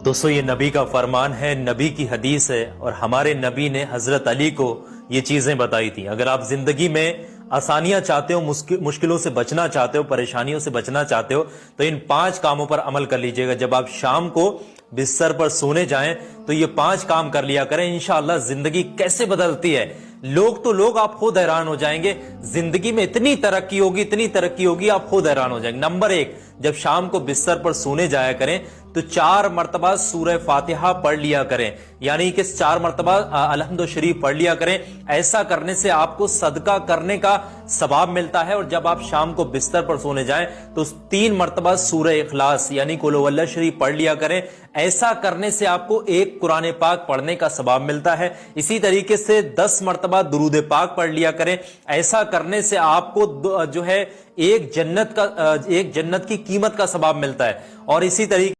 दोस्तों ये नबी का फरमान है, नबी की हदीस है और हमारे नबी ने हजरत अली को ये चीजें बताई थी। अगर आप जिंदगी में आसानियां चाहते हो, मुश्किलों से बचना चाहते हो, परेशानियों से बचना चाहते हो, तो इन 5 कामों पर अमल कर लीजिएगा। जब आप शाम को बिस्तर पर सोने जाएं तो ये 5 काम कर लिया करें। इंशाअल्लाह जिंदगी कैसे बदलती है, लोग आप खुद हैरान हो जाएंगे। जिंदगी में इतनी तरक्की होगी, इतनी तरक्की होगी, आप खुद हैरान हो जाएंगे। नंबर 1, जब शाम को बिस्तर पर सोने जाया करें तो 4 मरतबा सूरह फातिहा पढ़ लिया करें, यानी कि 4 मरतबा अलहम्दु शरीफ पढ़ लिया करें। ऐसा करने से आपको सदका करने का सवाब मिलता है। और जब आप शाम को बिस्तर पर सोने जाएं तो 3 मरतबा सूरह इखलास यानी कुल हुवल्लाह शरीफ पढ़ लिया करें। ऐसा करने से आपको एक कुरान पाक पढ़ने का सवाब मिलता है। इसी तरीके से 10 मरतबा दुरूद पाक पढ़ लिया करें। ऐसा करने से आपको जो है एक जन्नत की कीमत का सवाब मिलता है। और इसी तरीके